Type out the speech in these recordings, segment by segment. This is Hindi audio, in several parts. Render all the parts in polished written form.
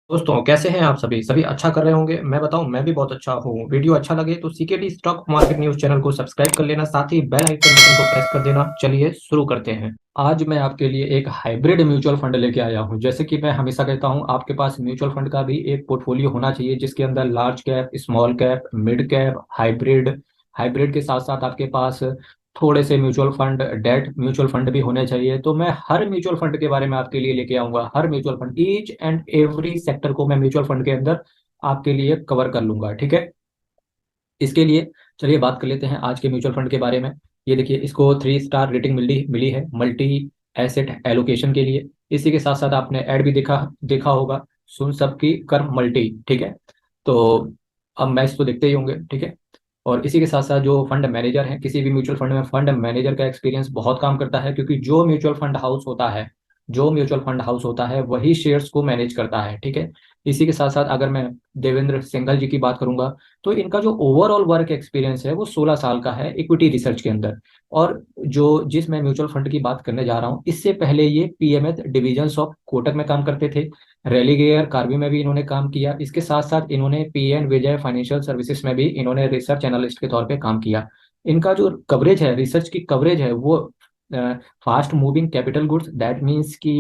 दोस्तों कैसे हैं आप सभी सभी अच्छा कर रहे होंगे। मैं बताऊं, मैं भी बहुत अच्छा हूँ। वीडियो अच्छा लगे तो CKD stock market news channel को सब्सक्राइब कर लेना, साथ ही बेल आइकन बटन को प्रेस कर देना। चलिए शुरू करते हैं। आज मैं आपके लिए एक हाइब्रिड म्यूचुअल फंड लेके आया हूँ। जैसे कि मैं हमेशा कहता हूँ, आपके पास म्यूचुअल फंड का भी एक पोर्टफोलियो होना चाहिए जिसके अंदर large cap, small cap, mid cap, hybrid, hybrid के साथ साथ आपके पास थोड़े से mutual fund, debt mutual fund भी होने चाहिए। तो मैं हर म्यूचुअल फंड के बारे में आपके लिए लेके आऊंगा। हर mutual fund, each and every sector को मैं म्यूचुअल फंड के अंदर आपके लिए कवर कर लूंगा। ठीक है। इसके लिए चलिए बात कर लेते हैं आज के म्यूचुअल फंड के बारे में। ये देखिए, इसको 3 स्टार रेटिंग मिली मिली है मल्टी एसेट एलोकेशन के लिए। इसी के साथ साथ आपने ऐड भी देखा देखा होगा, सुन सबकी कर मल्टी। ठीक है। तो अब मैच तो देखते ही होंगे। ठीक है। और इसी के साथ साथ जो फंड मैनेजर है, किसी भी म्यूचुअल फंड में फंड मैनेजर का एक्सपीरियंस बहुत काम करता है, क्योंकि जो म्यूचुअल फंड हाउस होता है वही शेयर्स को मैनेज करता है। ठीक है। इसी के साथ साथ अगर मैं देवेंद्र सिंघल जी की बात करूंगा, तो इनका जो ओवरऑल वर्क एक्सपीरियंस है वो 16 साल का है इक्विटी रिसर्च के अंदर। और जो जिस मैं म्यूचुअल फंड की बात करने जा रहा हूँ, इससे पहले ये पीएमएस डिवीजन ऑफ कोटक में काम करते थे। रेलिगेयर कार्बी में भी इन्होंने काम किया। इसके साथ साथ इन्होंने पीएन विजय फाइनेंशियल सर्विसेज में भी इन्होंने रिसर्च एनालिस्ट के तौर पे काम किया। इनका जो कवरेज है, रिसर्च की कवरेज है, वो fast moving capital goods, that means कि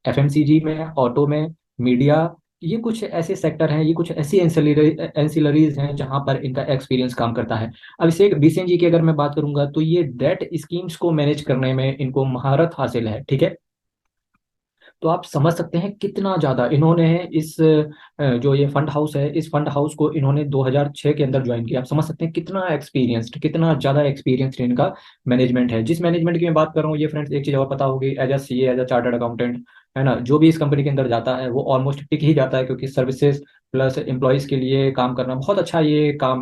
एफएमसीजी में, ऑटो में, मीडिया, ये कुछ ऐसे सेक्टर हैं, ये कुछ ऐसी एंसिलरीज हैं जहां पर इनका एक्सपीरियंस काम करता है। अब इसे बीसेन जी की अगर मैं बात करूंगा, तो ये डेट स्कीम्स को मैनेज करने में इनको महारत हासिल है। ठीक है। तो आप समझ सकते हैं कितना ज्यादा इन्होंने इस जो ये फंड हाउस है, इस फंड हाउस को इन्होंने 2006 के अंदर ज्वाइन किया। आप समझ सकते हैं कितना एक्सपीरियंस्ड, कितना ज्यादा एक्सपीरियंस्ड इनका मैनेजमेंट है। जिस मैनेजमेंट की मैं बात कर रहा हूँ, ये फ्रेंड्स एक चीज और पता होगी, as a CA, as a chartered accountant, है ना, जो भी इस कंपनी के अंदर जाता है वो ऑलमोस्ट टिक ही जाता है, क्योंकि सर्विसेज प्लस एम्प्लॉयज के लिए काम करना बहुत अच्छा, ये काम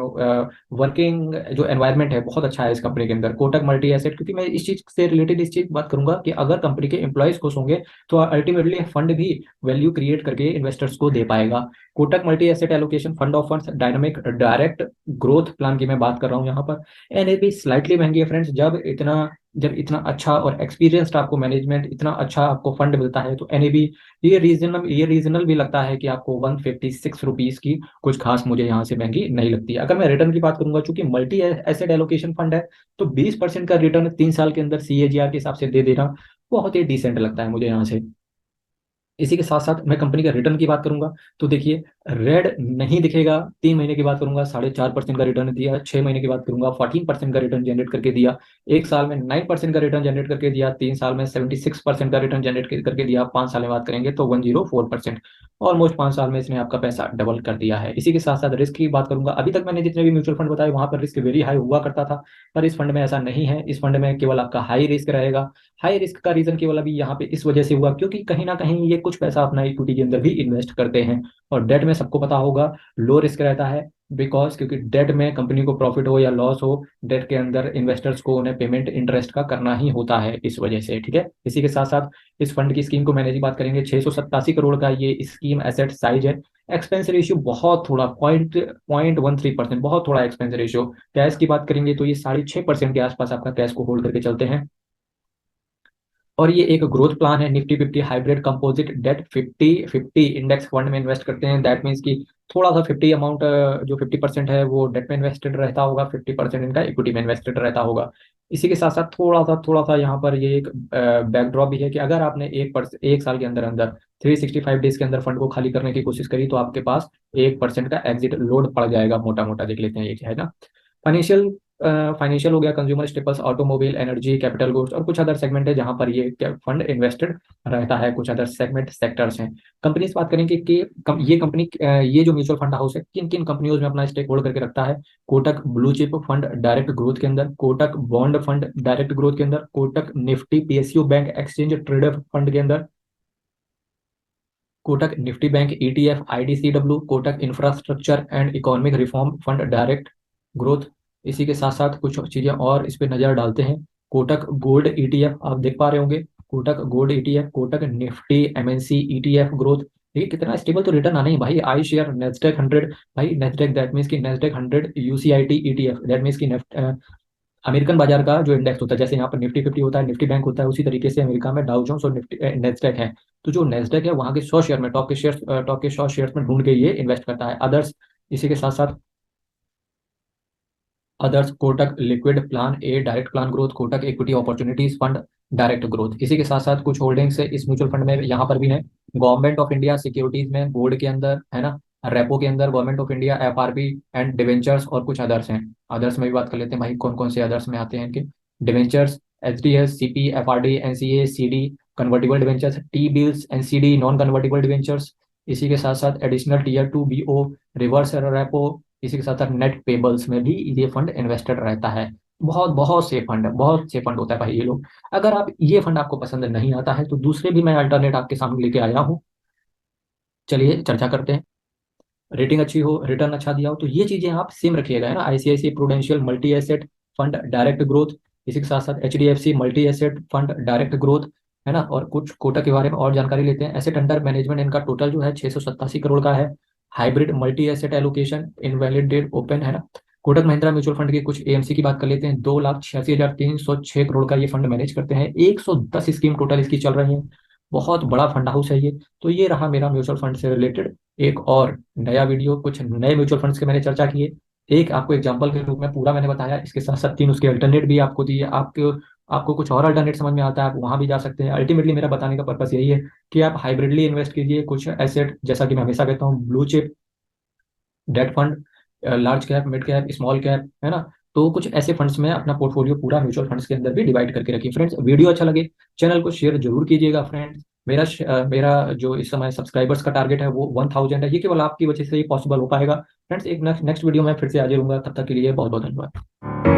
वर्किंग जो एनवायरनमेंट है बहुत अच्छा है इस कंपनी के अंदर। कोटक मल्टी एसेट, क्योंकि मैं इस चीज से रिलेटेड इस चीज बात करूंगा कि अगर कंपनी के एम्प्लॉयज खुश होंगे तो अल्टीमेटली फंड भी वैल्यू क्रिएट करके इन्वेस्टर्स को दे पाएगा। Kotak multi asset allocation fund of funds dynamic direct growth plan की मैं बात कर रहा हूँ यहाँ पर। एनएबी स्लाइटली महंगी है फ्रेंड्स। जब इतना अच्छा और एक्सपीरियंस्ड आपको मैनेजमेंट, इतना अच्छा आपको फंड मिलता है, तो एनएबी ये रीजनल भी लगता है कि आपको 156 रुपीज की कुछ खास मुझे यहाँ से महंगी नहीं लगती। अगर मैं रिटर्न की बात करूंगा, चूंकि मल्टी एसेट एलोकेशन फंड है, तो 20% का रिटर्न 3 साल के अंदर सीएजीआर के हिसाब से दे देना बहुत ही डिसेंट लगता है मुझे यहाँ से। इसी के साथ साथ मैं कंपनी का रिटर्न की बात करूंगा, तो देखिए, रेड नहीं दिखेगा। 3 महीने की बात करूंगा, 4.5% का रिटर्न दिया। 6 महीने की बात करूंगा, 14% का रिटर्न जनरेट करके दिया। 1 साल में 9% का रिटर्न जनरेट करके दिया। 3 साल में 76% का रिटर्न जनरेट करके दिया। 5 साल में बात करेंगे तो 104%। ऑलमोस्ट 5 साल में इसने आपका पैसा डबल कर दिया है। इसी के साथ साथ रिस्क की बात करूंगा, अभी तक मैंने जितने भी म्यूचुअल फंड बताए वहां पर रिस्क वेरी हाई हुआ करता था, पर इस फंड में ऐसा नहीं है। इस फंड में केवल आपका हाई रिस्क रहेगा। हाई रिस्क का रीजन केवल अभी यहाँ पे इस वजह से हुआ, क्योंकि कहीं ना कहीं ये कुछ पैसा अपना इक्विटी के अंदर भी इन्वेस्ट करते हैं। और डेट में सबको पता होगा लो रिस्क रहता है, बिकॉज क्योंकि डेट में कंपनी को प्रॉफिट हो या लॉस हो, डेट के अंदर इन्वेस्टर्स को उन्हें पेमेंट इंटरेस्ट का करना ही होता है, इस वजह से। ठीक है। इसी के साथ साथ इस फंड की स्कीम को मैंने जी बात करेंगे, 687 करोड़ का ये स्कीम एसेट साइज है। एक्सपेंस रेशियो बहुत थोड़ा, पॉइंट पॉइंट 13%, बहुत थोड़ा एक्सपेंस रेशियो। कैश की बात करेंगे तो ये 6.5% के आसपास आपका कैश को होल्ड करके चलते हैं। और ये एक ग्रोथ प्लान है, Nifty 50 hybrid composite debt 50/50 index fund में इन्वेस्ट करते हैं। दैट मीन्स कि थोड़ा सा 50 अमाउंट, जो 50% है वो डेट में इन्वेस्टेड रहता होगा, 50% इनका इक्विटी में इन्वेस्टेड रहता होगा। इसी के साथ साथ थोड़ा सा यहाँ पर ये एक बैकड्रॉप भी है कि अगर आपने 1 साल के अंदर अंदर 365 डेज के अंदर फंड को खाली करने की कोशिश करी, तो आपके पास 1% का एग्जिट लोड पड़ जाएगा। मोटा मोटा देख लेते हैं ये क्या है ना। फाइनेंशियल फाइनेंशियल हो गया, consumer staples, automobile, energy, capital goods, और कुछ अदर सेगमेंट है जहां पर ये फंड इन्वेस्टेड रहता है। कुछ अदर सेगमेंट सेक्टर्स हैं। कंपनी से बात करेंगे कि ये कंपनी, ये जो म्यूचुअल फंड हाउस है, किन किन कंपनियों में अपना स्टेक होल्ड करके रखता है। Kotak blue chip fund direct growth के अंदर, Kotak bond fund direct growth के अंदर, Kotak Nifty PSU bank exchange traded fund के अंदर, Kotak Nifty bank ETF IDCW, Kotak infrastructure and economic reform fund direct growth. इसी के साथ साथ कुछ चीजें और इस पे नजर डालते हैं। कोटक गोल्ड ईटीएफ आप देख पा रहे होंगे, Kotak gold ETF, Kotak Nifty MNC ETF growth. देखिए कितना स्टेबल तो रिटर्न आना ही भाई। आई शेयर नेस्डेक 100, भाई नेस्डेक दैट मीन्स की नेस्डेक 100 यूसीआईटी ईटीएफ, दैट मीन्स की अमेरिकन बाजार का जो इंडेक्स होता है, जैसे यहाँ पर निफ्टी 50 होता है, निफ्टी बैंक होता है, उसी तरीके से अमेरिका में डाउ जोन्स और निफ्टी नेस्डेक है। तो जो नेस्डेक है वहाँ के 100 शेयर में, टॉप के 100 शेयर्स में ढूंढ के ये इन्वेस्ट करता है। अदर्स, इसी के साथ साथ others, Kotak liquid plan A direct plan growth, Kotak equity opportunities fund direct growth. इसी के साथ साथ कुछ होल्डिंग्स इस म्यूचुअल फंड में यहाँ पर भी है। गवर्नमेंट ऑफ इंडिया सिक्योरिटीज में बोर्ड के अंदर है ना, रेपो के अंदर government of India, FRB and debentures, और कुछ अदर्स हैं। अदर्स में भी बात कर लेते हैं भाई, कौन कौन से अदर्स में आते हैं इनके। Debentures, HDS, CP, FRD, NCA, CD, convertible debentures, T bills, NCD, non convertible debentures. इसी के साथ साथ additional tier two BO, reverse repo. इसी के साथ साथ नेट पेबल्स में भी ये फंड इन्वेस्टेड रहता है। बहुत बहुत से फंड, बहुत से फंड होता है भाई ये लोग। अगर आप ये फंड आपको पसंद नहीं आता है तो दूसरे भी मैं अल्टरनेट आपके सामने लेके आया हूँ, चलिए चर्चा करते हैं। रेटिंग अच्छी हो, रिटर्न अच्छा दिया हो, तो ये चीजें आप सेम रखिएगा, है ना। ICICI prudential multi asset fund direct growth, इसी के साथ साथ HDFC multi asset fund direct growth, है ना। और कुछ कोटक के बारे में और जानकारी लेते हैं। एसेट अंडर मैनेजमेंट इनका टोटल जो है 687 करोड़ का है। Hybrid multi asset allocation invalidate open, है ना। कोटक महिंद्रा म्यूचुअल फंड के कुछ एएमसी की बात कर लेते हैं। 2,86,306 करोड़ का ये फंड मैनेज करते हैं। 110 स्कीम टोटल इसकी चल रही है। बहुत बड़ा फंड हाउस है ये। तो ये रहा मेरा म्यूचुअल फंड से रिलेटेड एक और नया वीडियो। कुछ नए म्यूचुअल फंड्स के मैंने चर्चा किए, एक आपको एग्जांपल के रूप में पूरा मैंने बताया, इसके साथ साथ 3 उसके अल्टरनेट भी आपको दिए। आपको आपको कुछ और अल्टरनेट समझ में आता है, आप वहां भी जा सकते हैं। अल्टीमेटली मेरा बताने का पर्पस यही है कि आप हाइब्रिडली इन्वेस्ट कीजिए कुछ एसेट, जैसा कि मैं हमेशा कहता हूँ, blue chip, debt fund, large cap, mid cap, small cap, है ना। तो कुछ ऐसे फंड्स में अपना पोर्टफोलियो पूरा म्यूचुअल फंड्स के अंदर भी डिवाइड करके रखिए। फ्रेंड्स, वीडियो अच्छा लगे चैनल को शेयर जरूर कीजिएगा फ्रेंड्स। मेरा जो इस समय सब्सक्राइबर्स का टारगेट है वो 1000 है। ये केवल आपकी वजह से ही पॉसिबल हो पाएगा फ्रेंड्स। एक नेक्स्ट वीडियो में फिर से हाजिर होऊंगा, तब तक के लिए बहुत बहुत धन्यवाद।